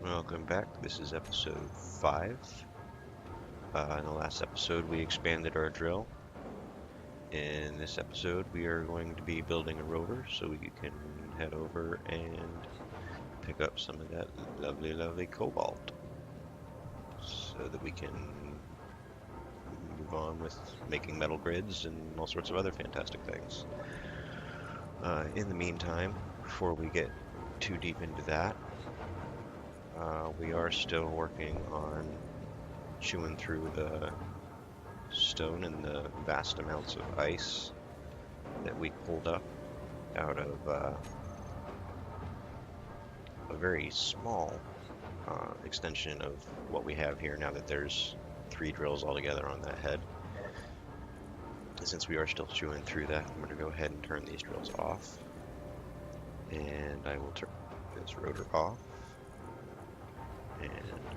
Welcome back. This is episode 5. In the last episode, we expanded our drill. In this episode, we are going to be building a rover so we can head over and pick up some of that lovely, lovely cobalt so that we can move on with making metal grids and all sorts of other fantastic things. In the meantime, before we get too deep into that, we are still working on chewing through the stone and the vast amounts of ice that we pulled up out of a very small extension of what we have here now that there's 3 drills altogether on that head. And since we are still chewing through that, I'm going to go ahead and turn these drills off. And I will turn this rotor off. And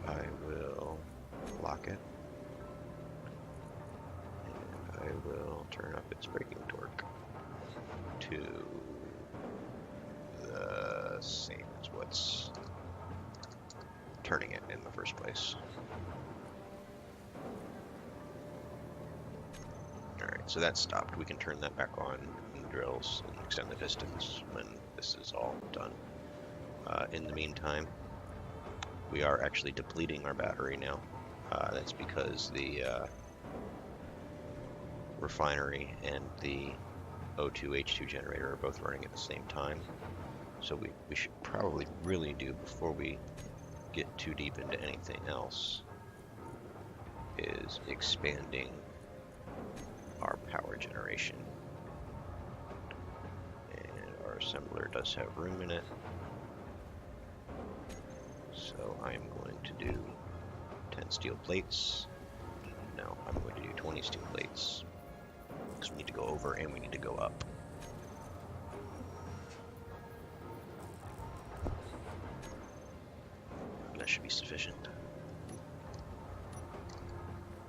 I will lock it. And I will turn up its braking torque to the same as what's turning it in the first place. Alright, so that's stopped. We can turn that back on in the drills and extend the distance when this is all done. In the meantime, we are actually depleting our battery now. That's because the refinery and the O2H2 generator are both running at the same time. So we should probably really do, before we get too deep into anything else, is expanding our power generation. And our assembler does have room in it. So I'm going to do 10 steel plates. No, I'm going to do 20 steel plates, because we need to go over and we need to go up. And that should be sufficient.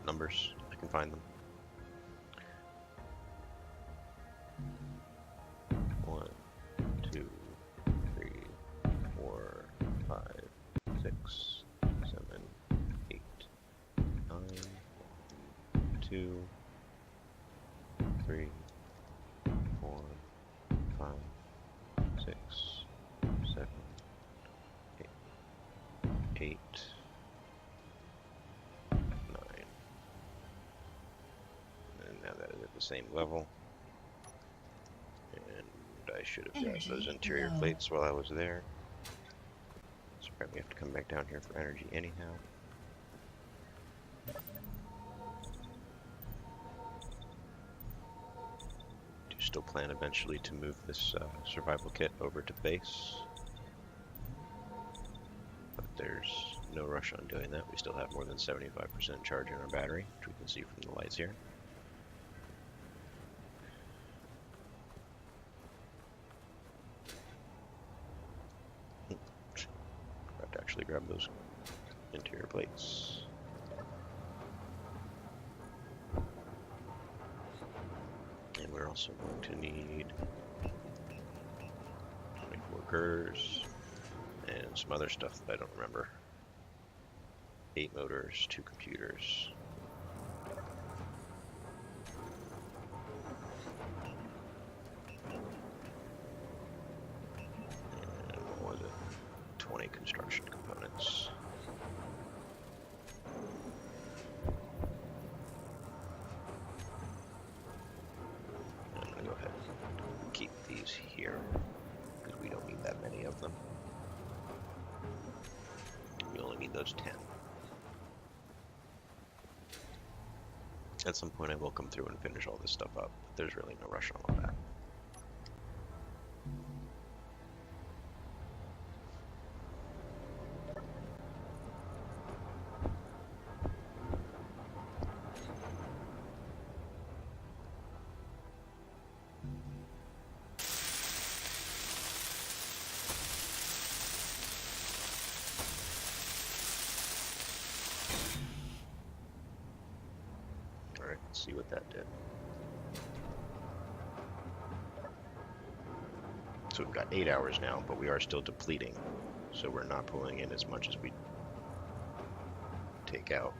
Numbers, I can find them. 1, 2, 3, 4, 5, 6, 7, 8, 9, 2, 3, 4, 5, 6, 7, 8, 9. And now that is at the same level. And I should have grabbed those interior plates while I was there. So probably have to come back down here for energy anyhow. Do still plan eventually to move this survival kit over to base. But there's no rush on doing that. We still have more than 75% charge in our battery, which we can see from the lights here. Have to actually grab those interior plates. And we're also going to need 24 girs and some other stuff that I don't remember. 8 motors, 2 computers. And what was it? 20 construction components. And I'm going to go ahead and keep these here, because we don't need that many of them. We only need those 10. At some point I will come through and finish all this stuff up, but there's really no rush on all that. Alright, let's see what that did. So we've got 8 hours now, but we are still depleting. So we're not pulling in as much as we take out.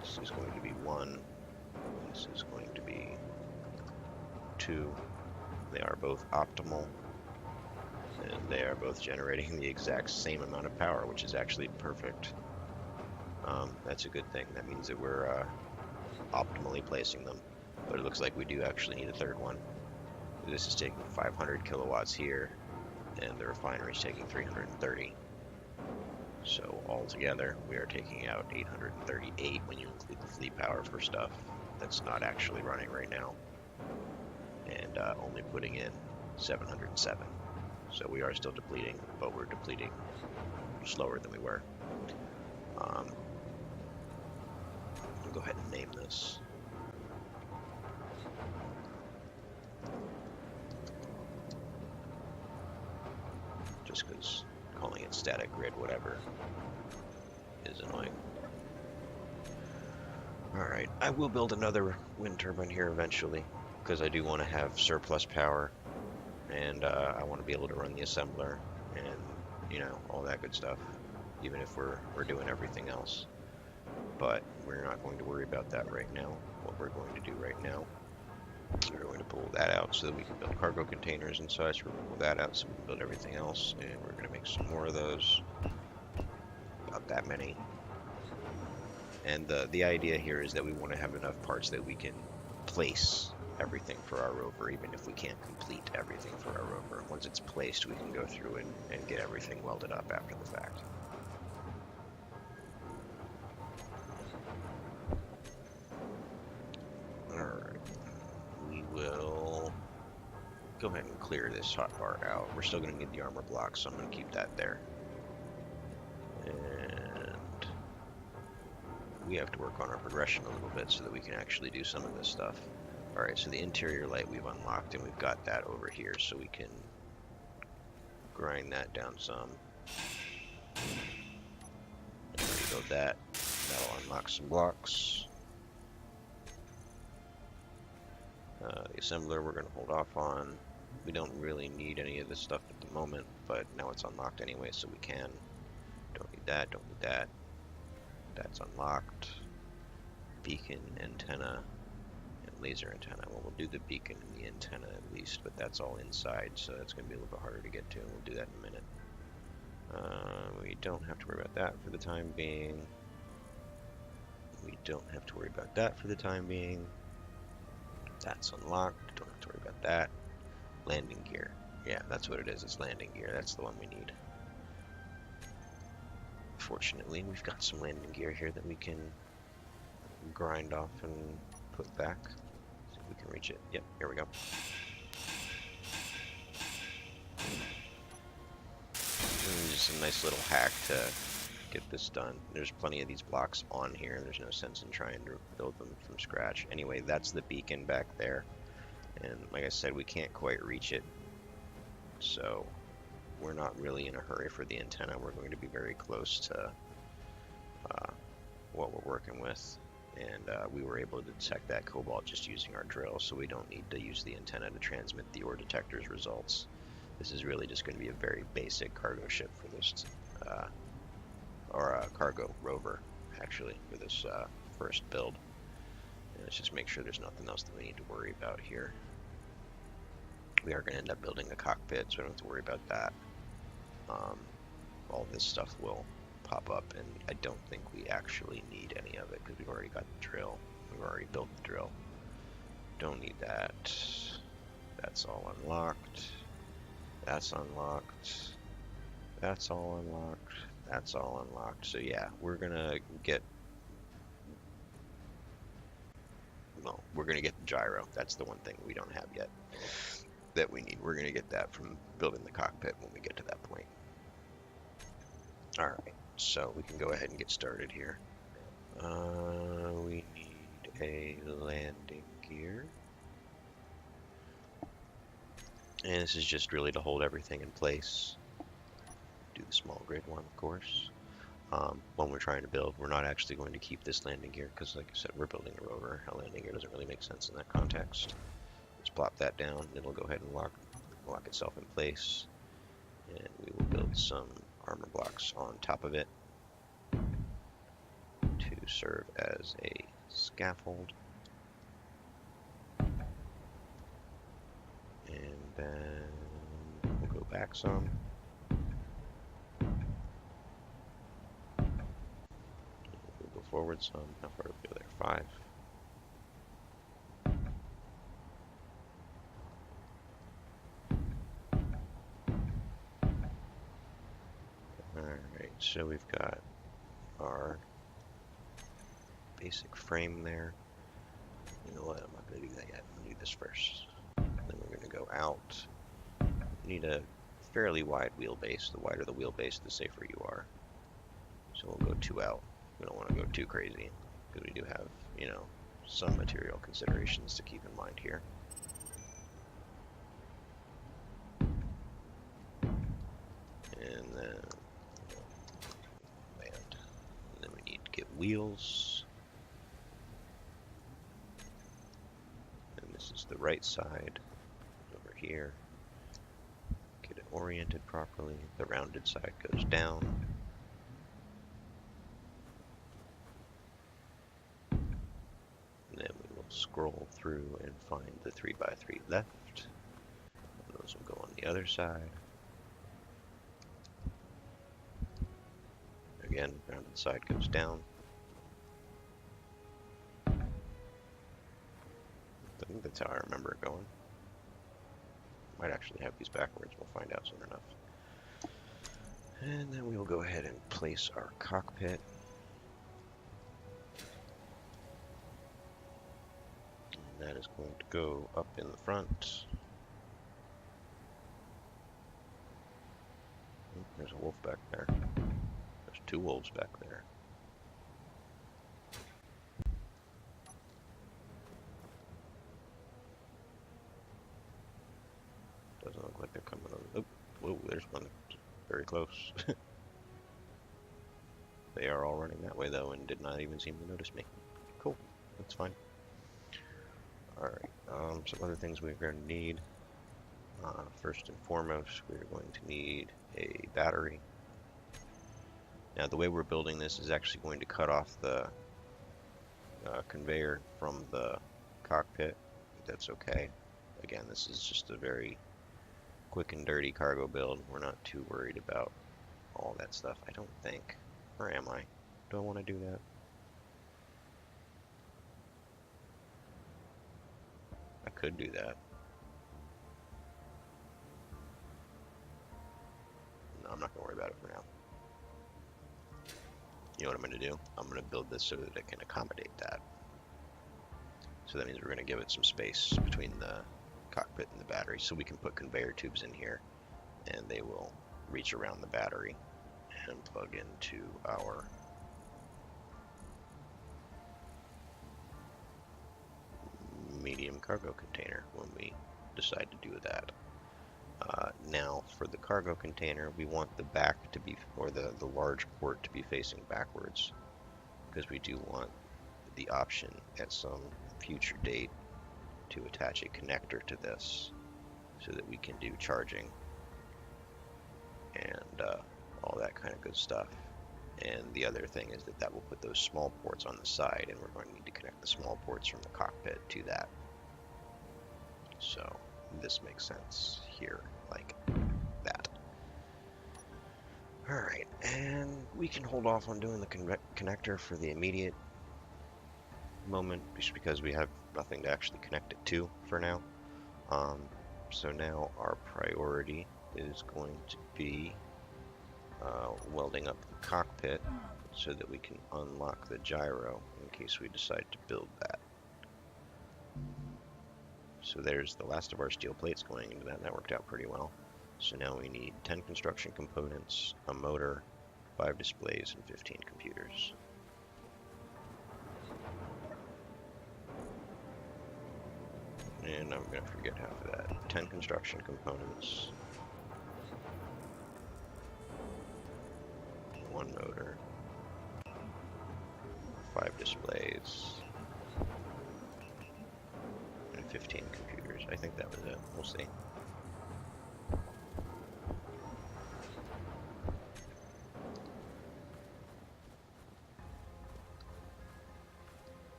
This is going to be 1. This is going to be 2. They are both optimal, and they are both generating the exact same amount of power, which is actually perfect. That's a good thing. That means that we're optimally placing them. But it looks like we do actually need a third one. This is taking 500 kilowatts here, and the refinery is taking 330. So altogether, we are taking out 838 when you include the fleet power for stuff that's not actually running right now, and only putting in 707. So we are still depleting, but we're depleting slower than we were. I'll go ahead and name this. Just because calling it static grid, whatever, is annoying. Alright, I will build another wind turbine here eventually, because I do want to have surplus power, and I want to be able to run the assembler, and, you know, all that good stuff, even if we're doing everything else. But we're not going to worry about that right now. What we're going to do right now, we're going to pull that out so that we can build cargo containers and such. We're going to pull that out so we can build everything else, and we're going to make some more of those. About that many. And the idea here is that we want to have enough parts that we can place everything for our rover, even if we can't complete everything for our rover. Once it's placed, we can go through and get everything welded up after the fact. Alright. We will go ahead and clear this hotbar out. We're still going to need the armor block, so I'm going to keep that there. And we have to work on our progression a little bit so that we can actually do some of this stuff. Alright, so the interior light we've unlocked, and we've got that over here, so we can grind that down some. And rebuild that. That'll unlock some blocks. The assembler we're going to hold off on. We don't really need any of this stuff at the moment, but now it's unlocked anyway, so we can. Don't need that, don't need that. That's unlocked. Beacon, antenna, and laser antenna. Well, we'll do the beacon and the antenna at least, but that's all inside, so that's going to be a little bit harder to get to, and we'll do that in a minute. We don't have to worry about that for the time being. We don't have to worry about that for the time being. That's unlocked. Don't have to worry about that. Landing gear. Yeah, that's what it is. It's landing gear. That's the one we need. Fortunately, we've got some landing gear here that we can grind off and put back. See if we can reach it. Yep, here we go. Just a nice little hack to get this done. There's plenty of these blocks on here. There's no sense in trying to build them from scratch. Anyway, that's the beacon back there. And like I said, we can't quite reach it. So we're not really in a hurry for the antenna. We're going to be very close to what we're working with. And we were able to detect that cobalt just using our drill, so we don't need to use the antenna to transmit the ore detector's results. This is really just going to be a very basic cargo ship for this, or a cargo rover, actually, for this first build. And let's just make sure there's nothing else that we need to worry about here. We are going to end up building a cockpit, so we don't have to worry about that. All this stuff will pop up, and I don't think we actually need any of it because we've already got the drill. We've already built the drill. Don't need that. That's all unlocked. That's unlocked. That's all unlocked. That's all unlocked. So yeah, we're gonna get. Well, we're gonna get the gyro. That's the one thing we don't have yet that we need. We're gonna get that from building the cockpit when we get to that point. All right, so we can go ahead and get started here. We need a landing gear. And this is just really to hold everything in place. Do the small grid one, of course. When we're trying to build, we're not actually going to keep this landing gear because, like I said, we're building a rover. A landing gear doesn't really make sense in that context. Let's plop that down. It'll go ahead and lock itself in place. And we will build some armor blocks on top of it to serve as a scaffold. And then we'll go back some. We'll go forward some. How far do we go there? 5. Alright, so we've got our basic frame there. You know what? I'm not going to do that yet. I'm going to do this first. Then we're going to go out. You need a fairly wide wheelbase. The wider the wheelbase, the safer you are. So we'll go 2 out. We don't want to go too crazy because we do have, you know, some material considerations to keep in mind here. And then land. And then we need to get wheels. And this is the right side over here. Get it oriented properly. The rounded side goes down. And then we will scroll through and find the 3x3 left. And those will go on the other side. Again, rounded side goes down. I think that's how I remember it going. Might actually have these backwards. We'll find out soon enough. And then we will go ahead and place our cockpit. And that is going to go up in the front. Oh, there's a wolf back there. There's 2 wolves back there. Doesn't look like they're coming over. Oh, whoa, there's one very close. They are all running that way though and did not even seem to notice me. Cool, that's fine. Alright, some other things we're going to need. First and foremost, we're going to need a battery. Now the way we're building this is actually going to cut off the conveyor from the cockpit. That's okay. Again, this is just a very quick and dirty cargo build. We're not too worried about all that stuff, I don't think. Or am I? Do I want to do that? I could do that. No, I'm not going to worry about it for now. You know what I'm going to do? I'm going to build this so that it can accommodate that. So that means we're going to give it some space between the cockpit and the battery, so we can put conveyor tubes in here and they will reach around the battery and plug into our medium cargo container when we decide to do that. Now for the cargo container, we want the back to be, or the large port to be facing backwards, because we do want the option at some future date to attach a connector to this so that we can do charging and all that kind of good stuff. And the other thing is that will put those small ports on the side, and we're going to need to connect the small ports from the cockpit to that. So this makes sense here, like that. Alright, and we can hold off on doing the connector for the immediate moment, just because we have nothing to actually connect it to for now. So now our priority is going to be welding up the cockpit so that we can unlock the gyro in case we decide to build that. So there's the last of our steel plates going into that, and that worked out pretty well. So now we need 10 construction components, a motor, 5 displays, and 15 computers. And I'm going to forget half of that. 10 construction components, 1 motor, 5 displays, and 15 computers. I think that was it. We'll see.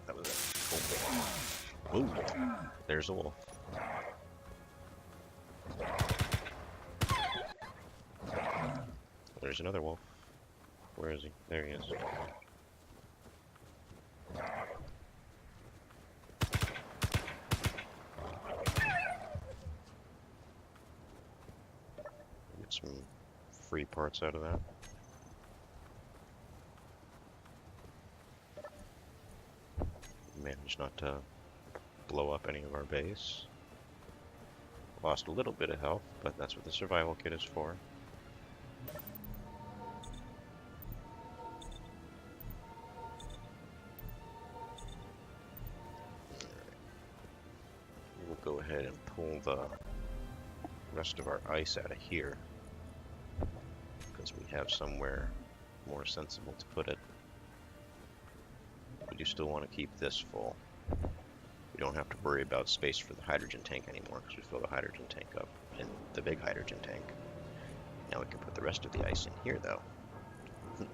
that was it. Cool. Ooh, there's a wolf. There's another wolf. Where is he? There he is. Get some free parts out of that. Managed not to blow up any of our base. Lost a little bit of health, but that's what the survival kit is for. We'll go ahead and pull the rest of our ice out of here, because we have somewhere more sensible to put it. We do still want to keep this full. We don't have to worry about space for the hydrogen tank anymore, because we fill the hydrogen tank up in the big hydrogen tank. Now we can put the rest of the ice in here, though.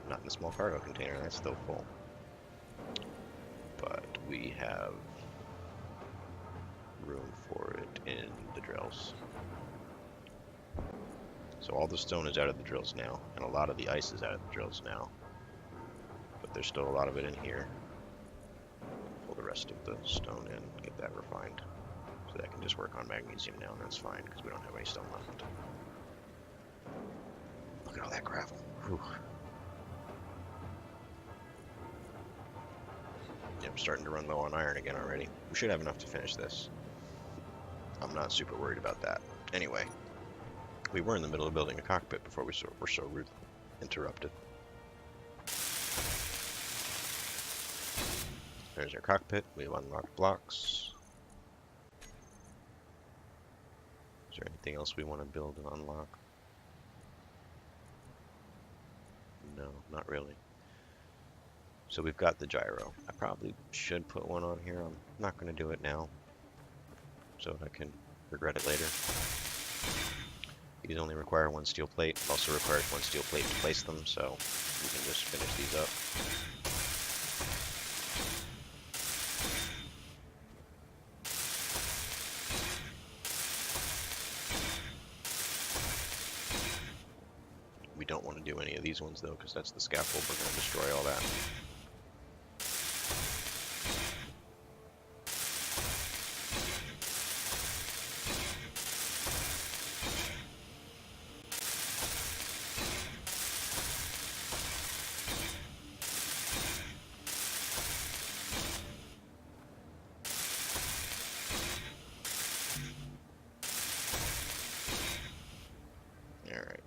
Not in the small cargo container, that's still full. But we have room for it in the drills. So all the stone is out of the drills now, and a lot of the ice is out of the drills now. But there's still a lot of it in here. Pull the rest of the stone in, get that refined. So that can just work on magnesium now, and that's fine, because we don't have any stone left. Look at all that gravel. Whew. Yeah, I'm starting to run low on iron again already. We should have enough to finish this. I'm not super worried about that. Anyway, we were in the middle of building a cockpit before we were so rudely interrupted. There's our cockpit. We've unlocked blocks. Is there anything else we want to build and unlock? No, not really. So we've got the gyro. I probably should put one on here. I'm not going to do it now, so I can regret it later. These only require one steel plate. Also requires one steel plate to place them, so we can just finish these up. We don't want to do any of these ones though, because that's the scaffold. We're going to destroy all that.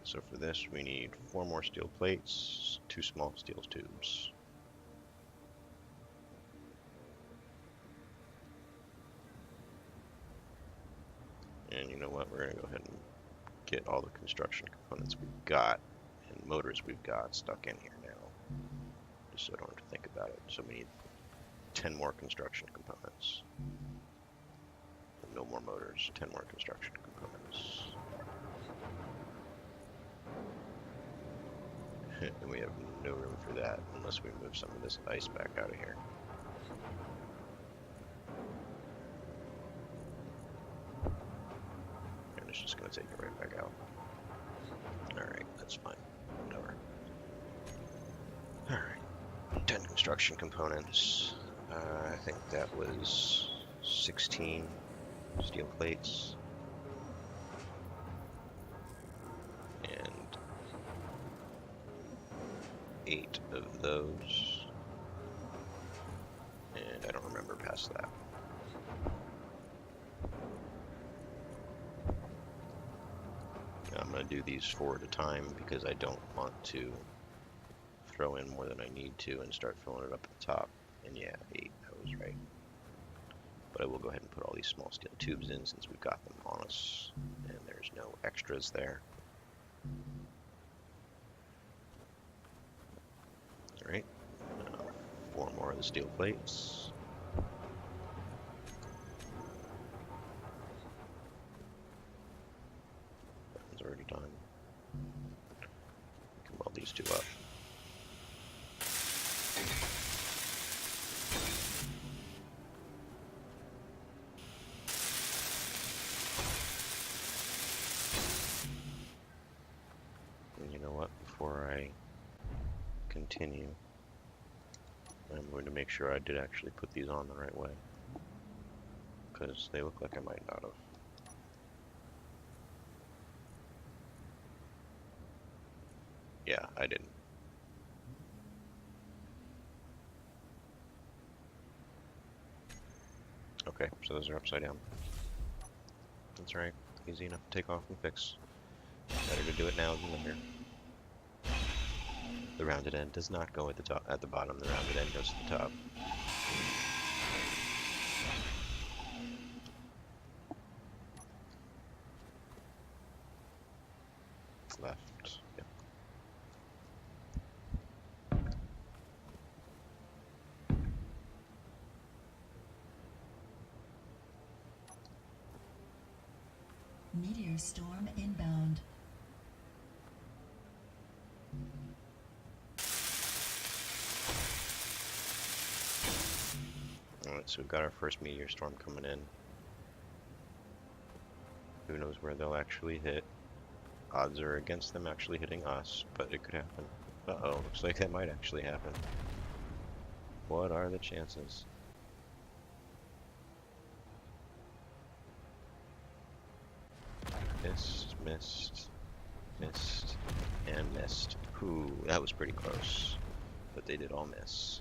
So for this, we need 4 more steel plates, 2 small steel tubes. And you know what? We're going to go ahead and get all the construction components we've got and motors we've got stuck in here now, just so I don't have to think about it. So we need 10 more construction components. No more motors, 10 more construction components. And we have no room for that unless we move some of this ice back out of here. And it's just going to take it right back out. Alright, that's fine. Whatever. Alright. 10 construction components. I think that was 16 steel plates. 8 of those, and I don't remember past that. I'm going to do these 4 at a time because I don't want to throw in more than I need to and start filling it up at the top. And yeah, 8, I was right. But I will go ahead and put all these small steel tubes in since we've got them on us and there's no extras there. Alright, 4 more of the steel plates. That one's already done. We can weld these 2 up. before I continue, I'm going to make sure I did actually put these on the right way, because they look like I might not have. Yeah, I didn't. Okay, so those are upside down. That's right. Easy enough to take off and fix. Better to do it now than later. The rounded end does not go at the top, at the bottom. The rounded end goes to the top. Left. Yep. Meteor storm inbound. Alright, so we've got our first meteor storm coming in. Who knows where they'll actually hit. Odds are against them actually hitting us, but it could happen. Uh-oh, looks like that might actually happen. What are the chances? Missed, missed, missed, and missed. Ooh, that was pretty close. But they did all miss.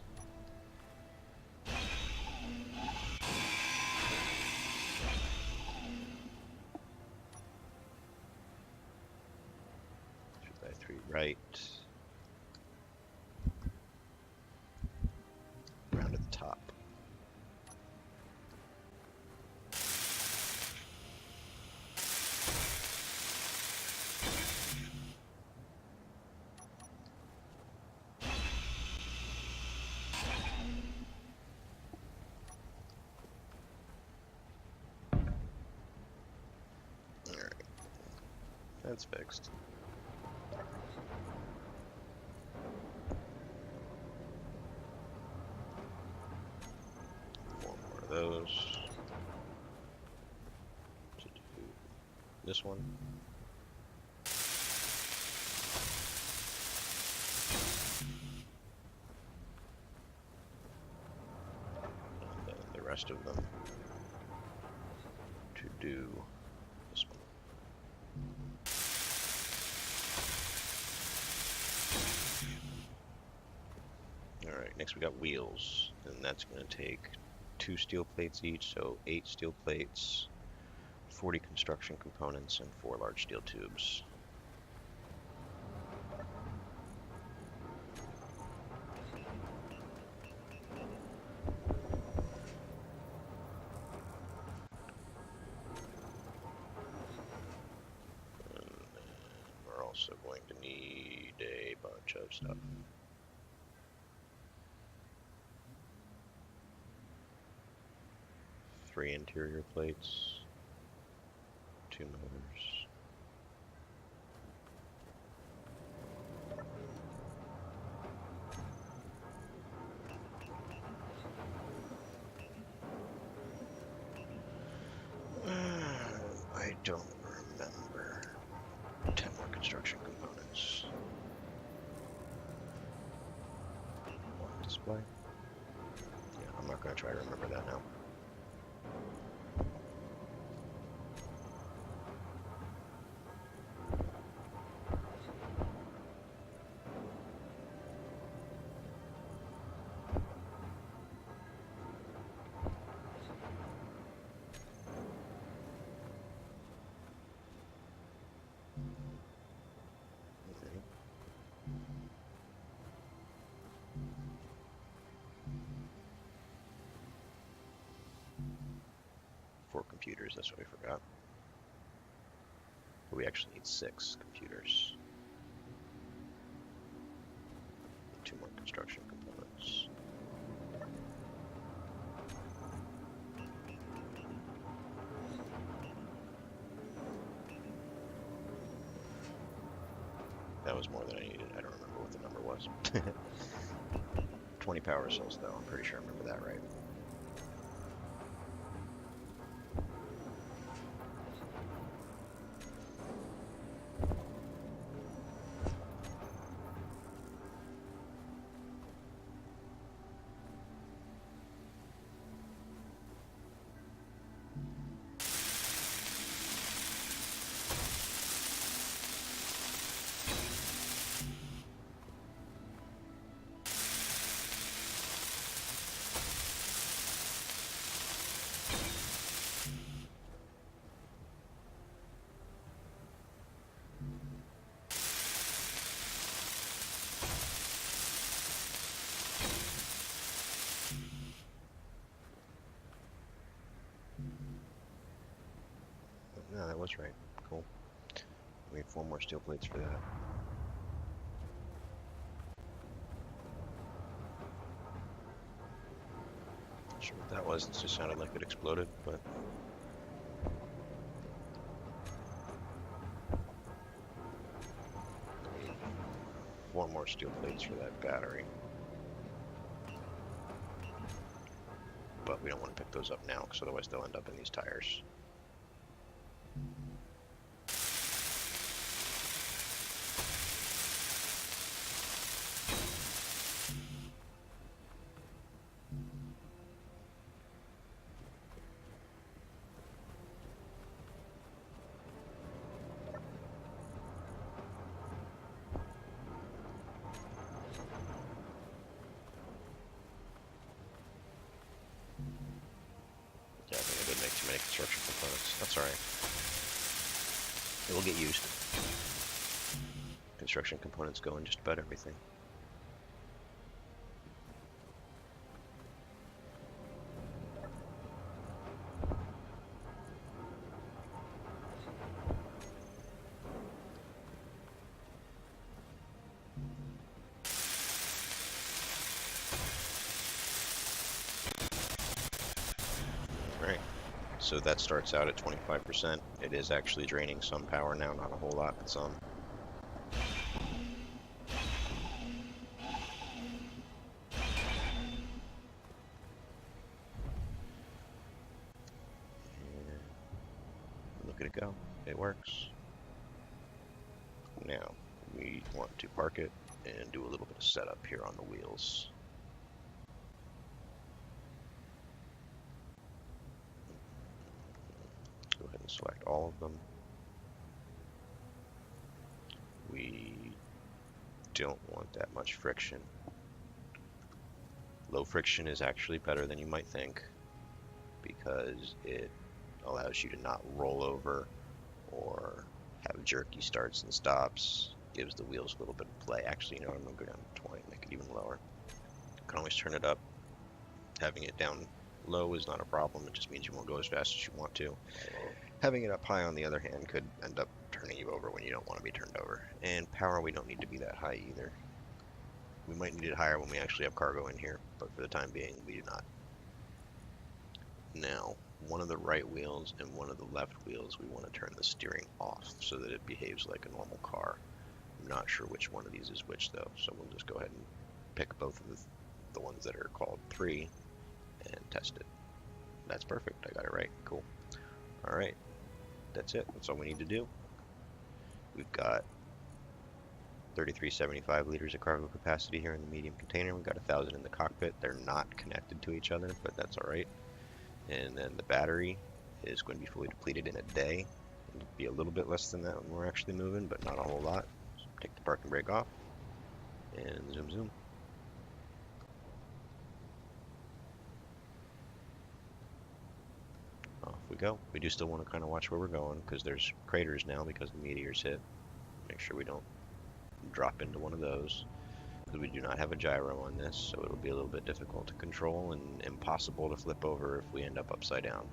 Right. Round at the top. Alright. That's fixed. Those to do this one. And then the rest of them to do this one. Alright, next we got wheels, and that's going to take 2 steel plates each, so 8 steel plates, 40 construction components, and 4 large steel tubes. And then we're also going to need a bunch of stuff. 3 interior plates, 2 motors. I don't remember. 10 more construction components. 1 display. Yeah, I'm not going to try to remember that now. Okay. 4 computers, that's what we forgot. But we actually need 6 computers. 2 more construction components. That was more than I needed. I don't remember what the number was. 20 power cells, though. I'm pretty sure I remember that right. Yeah, that was right. Cool. We need 4 more steel plates for that. Not sure what that was. It just sounded like it exploded, but... we need 4 more steel plates for that battery. But we don't want to pick those up now, because otherwise they'll end up in these tires. Yeah, I think I did make too many construction components. That's alright. It will get used. Construction components go in just about everything. Alright, so that starts out at 25%. It is actually draining some power now, not a whole lot, but some. And look at it go. It works. Now, we want to park it and do a little bit of setup here on the wheels. Go ahead and select all of them. We don't want that much friction. Low friction is actually better than you might think because it allows you to not roll over or have jerky starts and stops. Gives the wheels a little bit of play. Actually, you know what, I'm going to go down to 20, make it even lower. You can always turn it up. Having it down low is not a problem, it just means you won't go as fast as you want to. Having it up high, on the other hand, could end up turning you over when you don't want to be turned over. And power, we don't need to be that high either. We might need it higher when we actually have cargo in here, but for the time being, we do not. Now, one of the right wheels and one of the left wheels, we want to turn the steering off so that it behaves like a normal car. I'm not sure which one of these is which though, so we'll just go ahead and pick both of the ones that are called 3 and test it. That's perfect, I got it right, cool. Alright, that's it, that's all we need to do. We've got 3375 liters of cargo capacity here in the medium container. We've got 1,000 in the cockpit. They're not connected to each other, but that's alright. And then the battery is going to be fully depleted in a day. It'll be a little bit less than that when we're actually moving, but not a whole lot. So take the parking brake off and zoom zoom. Off we go. We do still want to kind of watch where we're going because there's craters now because the meteors hit. Make sure we don't drop into one of those because we do not have a gyro on this, so it'll be a little bit difficult to control and impossible to flip over if we end up upside down.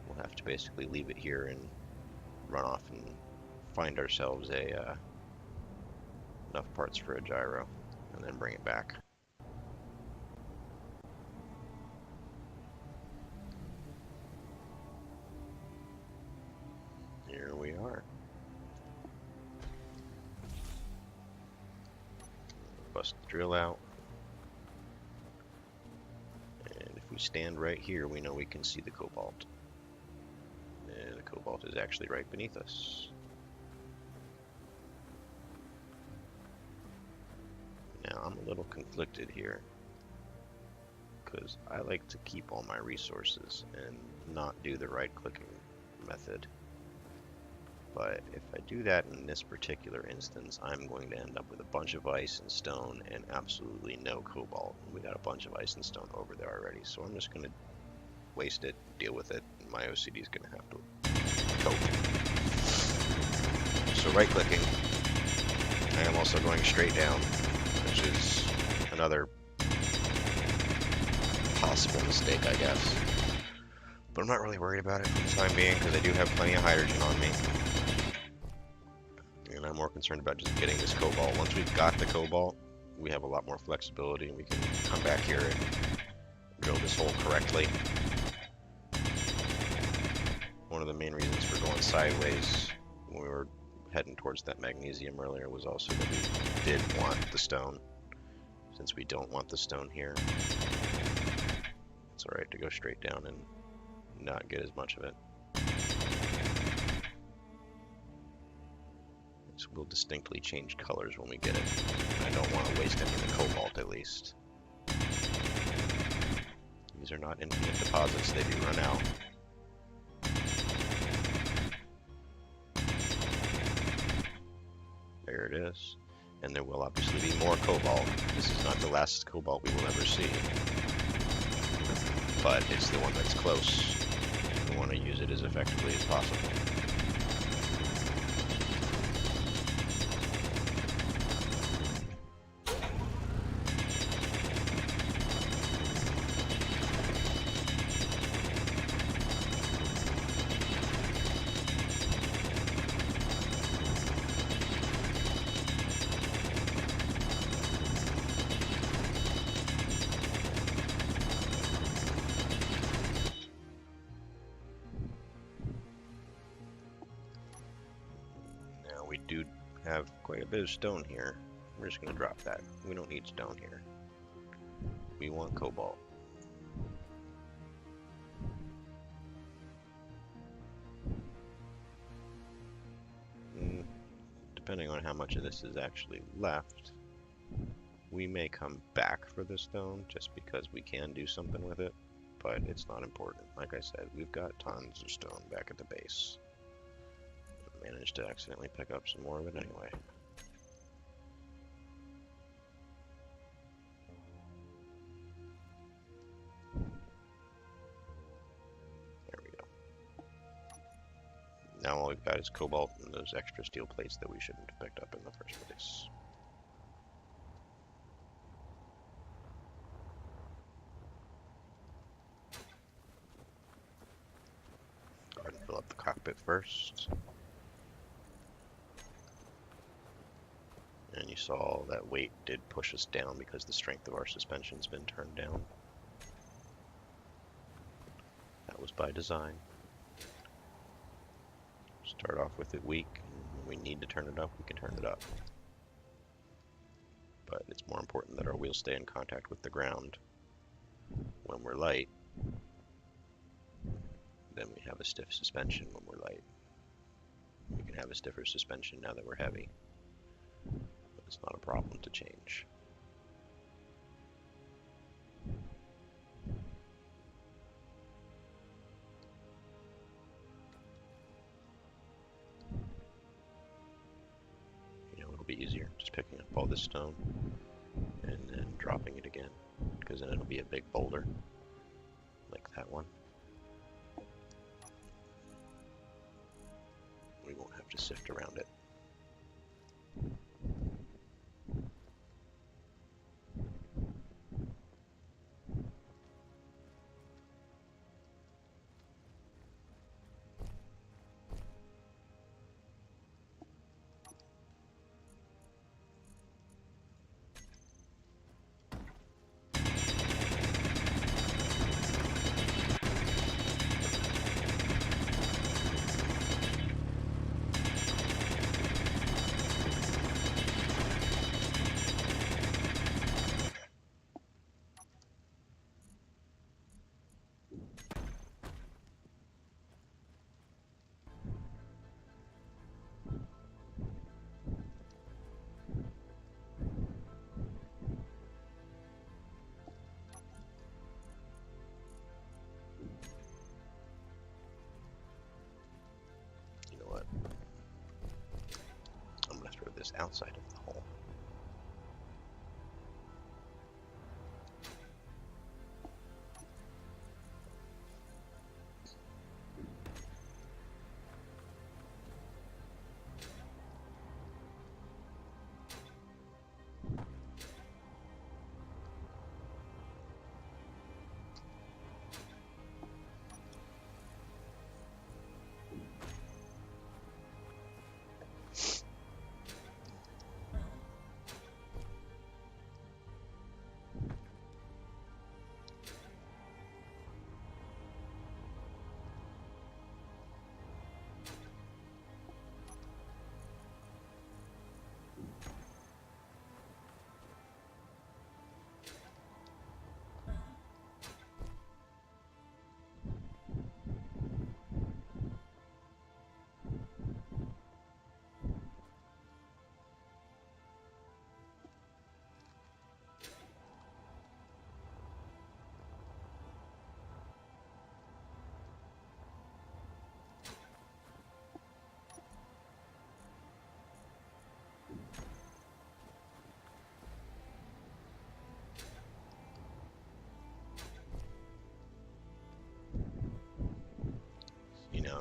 We'll have to basically leave it here and run off and find ourselves enough parts for a gyro and then bring it back. Here we are. Bust the drill out. And if we stand right here, we know we can see the cobalt. And the cobalt is actually right beneath us. Now I'm a little conflicted here because I like to keep all my resources and not do the right clicking method. But if I do that in this particular instance, I'm going to end up with a bunch of ice and stone and absolutely no cobalt. We got a bunch of ice and stone over there already, so I'm just going to waste it, deal with it, and my OCD is going to have to cope. So right clicking, I am also going straight down, which is another possible mistake, I guess. But I'm not really worried about it for the time being because I do have plenty of hydrogen on me. And I'm more concerned about just getting this cobalt. Once we've got the cobalt, we have a lot more flexibility and we can come back here and drill this hole correctly. One of the main reasons for going sideways when we were heading towards that magnesium earlier was also that we did want the stone. Since we don't want the stone here, it's alright to go straight down and not get as much of it. So we'll distinctly change colors when we get it. I don't want to waste any of the cobalt, at least. These are not infinite deposits, they do run out. There it is. And there will obviously be more cobalt. This is not the last cobalt we will ever see. But it's the one that's close. We want to use it as effectively as possible. We do have quite a bit of stone here. We're just going to drop that. We don't need stone here. We want cobalt. Depending on how much of this is actually left, we may come back for the stone just because we can do something with it, but it's not important. Like I said, we've got tons of stone back at the base. Managed to accidentally pick up some more of it anyway. There we go. Now all we've got is cobalt and those extra steel plates that we shouldn't have picked up in the first place. Go ahead and fill up the cockpit first. And you saw that weight did push us down because the strength of our suspension's been turned down. That was by design. Start off with it weak, and when we need to turn it up, we can turn it up. But it's more important that our wheels stay in contact with the ground when we're light. Then we have a stiff suspension when we're light. We can have a stiffer suspension now that we're heavy. It's not a problem to change. You know, it'll be easier just picking up all this stone and then dropping it again, because then it'll be a big boulder like that one. We won't have to sift around it. Outside of the hole.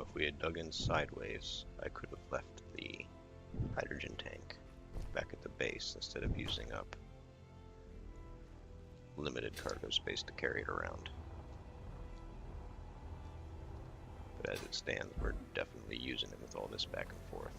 if we had dug in sideways, I could have left the hydrogen tank back at the base instead of using up limited cargo space to carry it around. But as it stands, we're definitely using it with all this back and forth.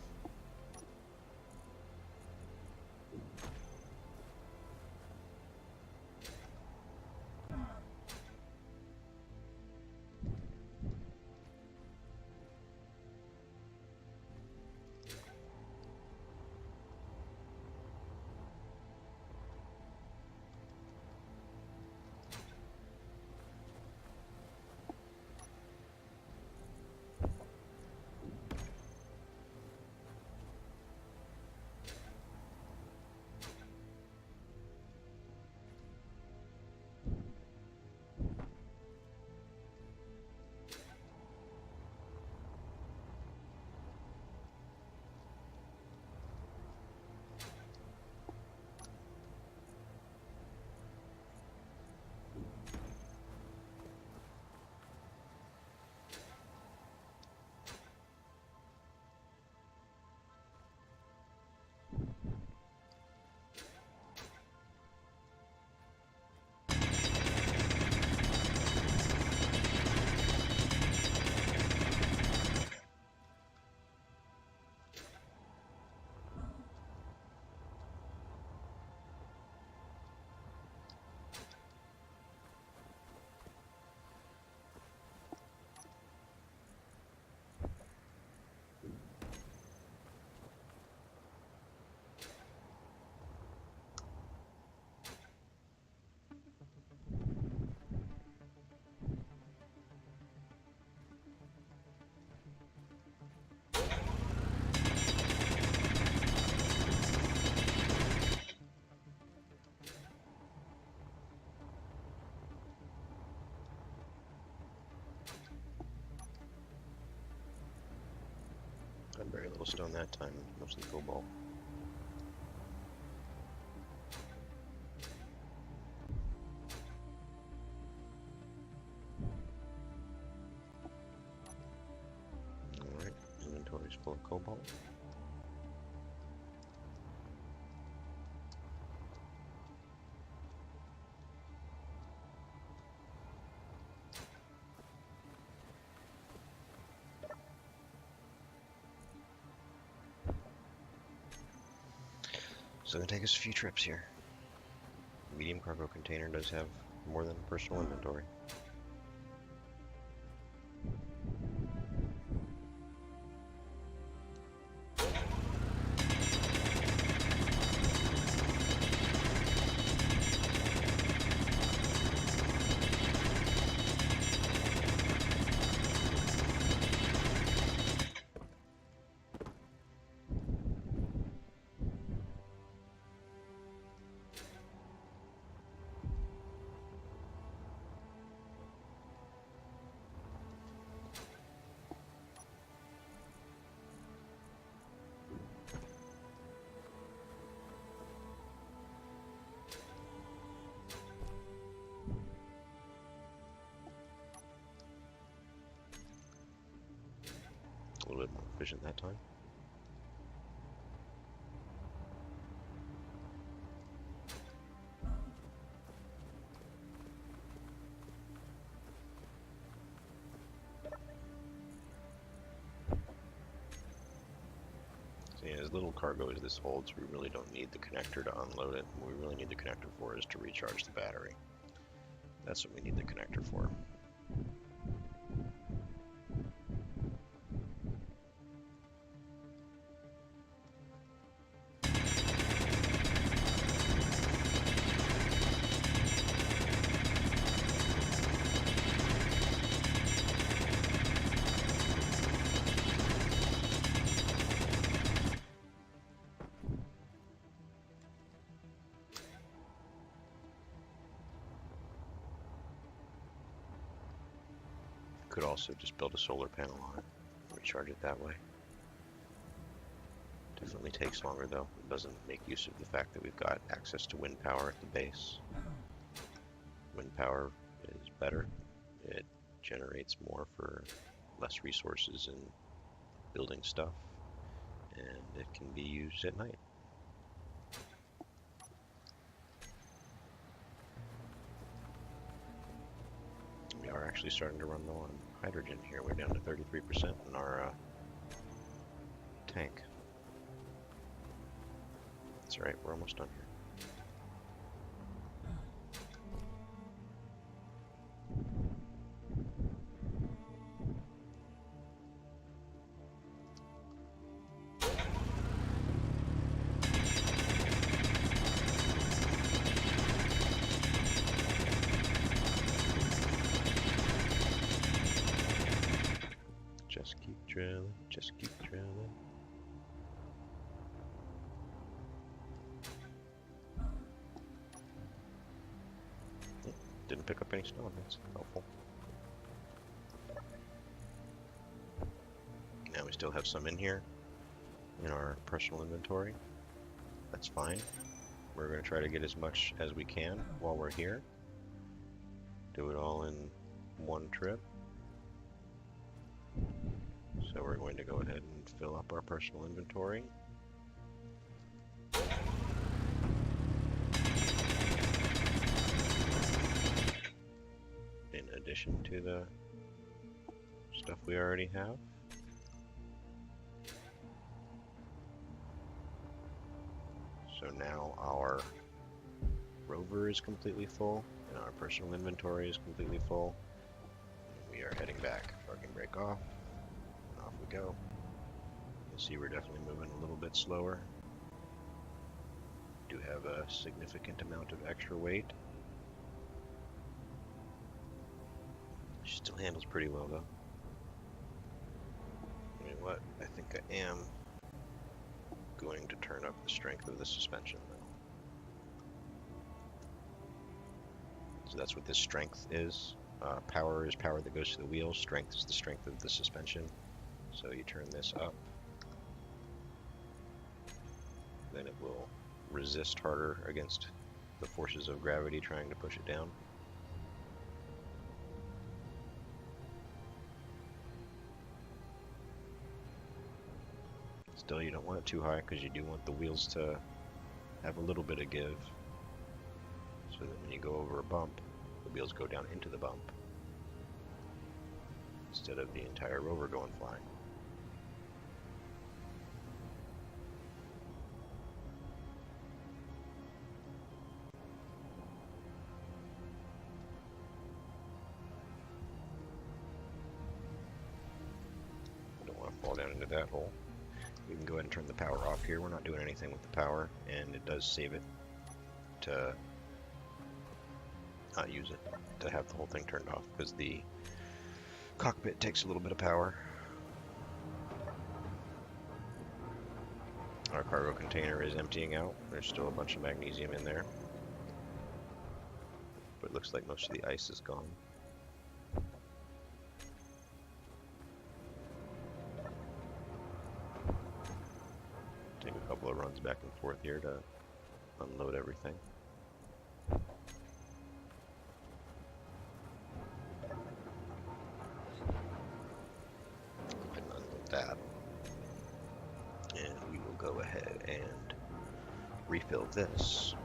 Got very little stone that time, mostly cobalt. Alright, inventory's full of cobalt. So it'll take us a few trips here. The medium cargo container does have more than personal inventory. A little bit more efficient that time. So yeah, as little cargo as this holds, we really don't need the connector to unload it. What we really need the connector for is to recharge the battery. That's what we need the connector for. Could also just build a solar panel on it and recharge it that way. Definitely takes longer though. It doesn't make use of the fact that we've got access to wind power at the base. Wind power is better. It generates more for less resources in building stuff, and it can be used at night. We are actually starting to run low on hydrogen here. We're down to 33% in our tank. That's alright, we're almost done here. Just keep drilling, just keep drilling. Didn't pick up any stone, that's helpful. Now we still have some in here in our personal inventory. That's fine. We're going to try to get as much as we can while we're here. Do it all in one trip. So we're going to go ahead and fill up our personal inventory. In addition to the stuff we already have. So now our rover is completely full, and our personal inventory is completely full. And we are heading back. Parking brake off, and off we go. You'll see we're definitely moving a little bit slower. Do have a significant amount of extra weight. She still handles pretty well though. You know what? I think I am going to turn up the strength of the suspension though. So that's what this strength is. Power is power that goes to the wheels. Strength is the strength of the suspension. So you turn this up, then it will resist harder against the forces of gravity trying to push it down. Still, you don't want it too high because you do want the wheels to have a little bit of give, so that when you go over a bump, the wheels go down into the bump instead of the entire rover going flying. I don't want to fall down into that hole. We can go ahead and turn the power off here. We're not doing anything with the power, and it does save it to not use it, to have the whole thing turned off, because the cockpit takes a little bit of power. Our cargo container is emptying out. There's still a bunch of magnesium in there, but it looks like most of the ice is gone. Take a couple of runs back and forth here to unload everything. Go ahead and unload that. And we will go ahead and refill this.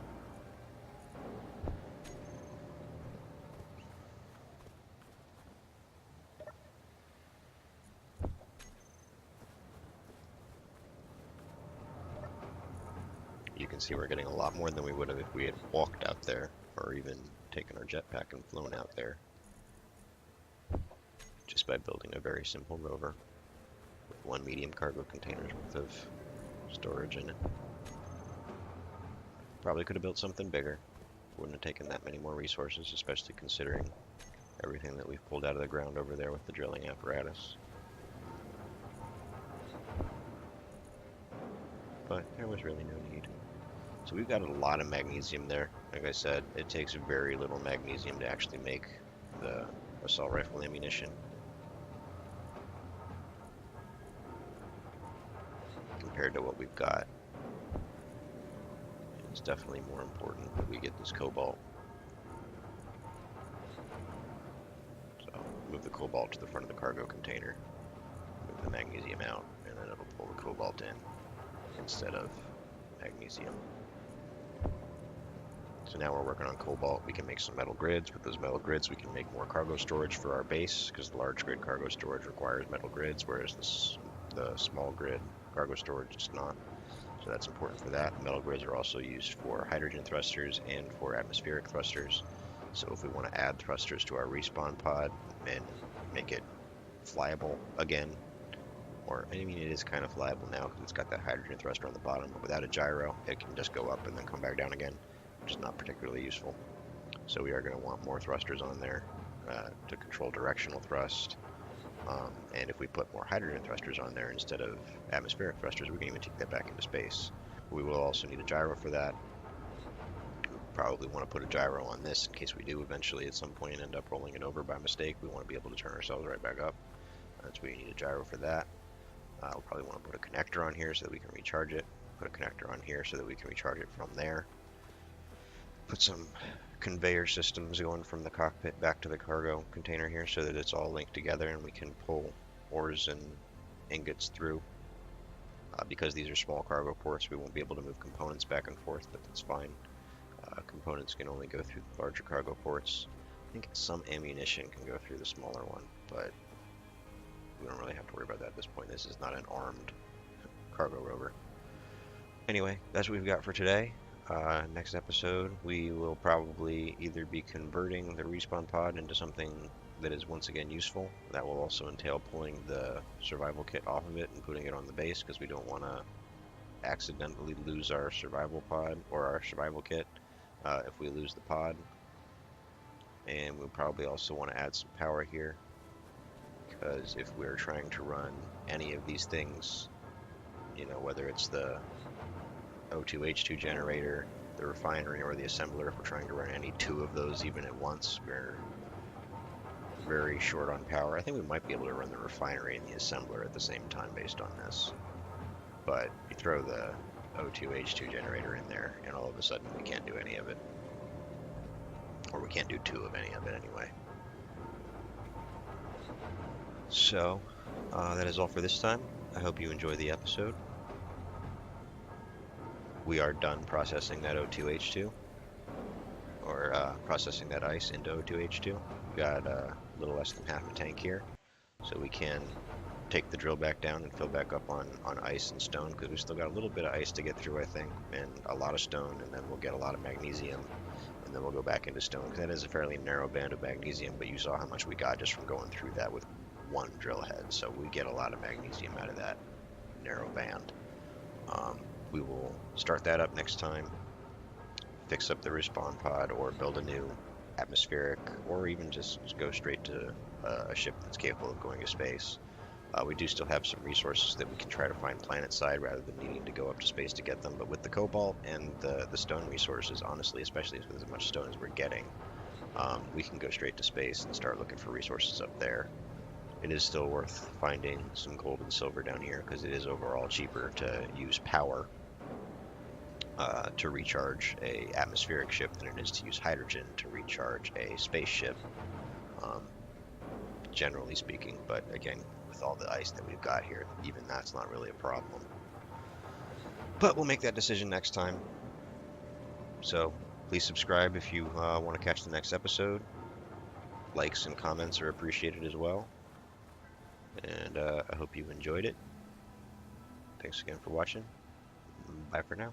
You can see we're getting a lot more than we would have if we had walked out there, or even taken our jetpack and flown out there, just by building a very simple rover with one medium cargo container's worth of storage in it. Probably could have built something bigger. Wouldn't have taken that many more resources, especially considering everything that we've pulled out of the ground over there with the drilling apparatus. But there was really no need. So we've got a lot of magnesium there. Like I said, it takes very little magnesium to actually make the assault rifle ammunition. Compared to what we've got. It's definitely more important that we get this cobalt. So move the cobalt to the front of the cargo container, move the magnesium out, and then it'll pull the cobalt in instead of magnesium. So now we're working on cobalt. We can make some metal grids. With those metal grids, we can make more cargo storage for our base, because the large grid cargo storage requires metal grids, whereas the small grid cargo storage does not. So that's important for that. Metal grids are also used for hydrogen thrusters and for atmospheric thrusters. So if we want to add thrusters to our respawn pod and make it flyable again, or I mean it is kind of flyable now because it's got that hydrogen thruster on the bottom, but without a gyro it can just go up and then come back down again, which is not particularly useful. So we are going to want more thrusters on there to control directional thrust. And if we put more hydrogen thrusters on there instead of atmospheric thrusters, we can even take that back into space. We will also need a gyro for that. We probably want to put a gyro on this in case we do eventually at some point end up rolling it over by mistake. We want to be able to turn ourselves right back up. That's why you need a gyro for that. We'll probably want to put a connector on here so that we can recharge it. Put a connector on here so that we can recharge it from there. Put some conveyor systems going from the cockpit back to the cargo container here so that it's all linked together and we can pull ores and ingots through. Because these are small cargo ports, we won't be able to move components back and forth, but that's fine. Components can only go through the larger cargo ports. I think some ammunition can go through the smaller one, but we don't really have to worry about that at this point. This is not an armed cargo rover. Anyway, that's what we've got for today. Next episode, we will probably either be converting the respawn pod into something that is once again useful. That will also entail pulling the survival kit off of it and putting it on the base, because we don't want to accidentally lose our survival pod or our survival kit if we lose the pod. And we'll probably also want to add some power here, because if we're trying to run any of these things, you know, whether it's the O2H2 generator, the refinery, or the assembler, if we're trying to run any two of those even at once, we're very short on power. I think we might be able to run the refinery and the assembler at the same time based on this. But you throw the O2H2 generator in there and all of a sudden we can't do any of it. Or we can't do two of any of it anyway. So, that is all for this time. I hope you enjoy the episode. We are done processing that O2H2, or processing that ice into O2H2. We've got a little less than half a tank here, so we can take the drill back down and fill back up on ice and stone, because we've still got a little bit of ice to get through, I think, and a lot of stone, and then we'll get a lot of magnesium, and then we'll go back into stone, because that is a fairly narrow band of magnesium, but you saw how much we got just from going through that with one drill head, so we get a lot of magnesium out of that narrow band. We will start that up next time, fix up the respawn pod, or build a new atmospheric, or even just go straight to a ship that's capable of going to space. We do still have some resources that we can try to find planet side rather than needing to go up to space to get them, but with the cobalt and the stone resources, honestly, especially with as much stone as we're getting, we can go straight to space and start looking for resources up there. It is still worth finding some gold and silver down here, because it is overall cheaper to use power to recharge a atmospheric ship than it is to use hydrogen to recharge a spaceship, generally speaking. But again, with all the ice that we've got here, even that's not really a problem. But we'll make that decision next time. So please subscribe if you want to catch the next episode. Likes and comments are appreciated as well. And I hope you enjoyed it. Thanks again for watching. Bye for now.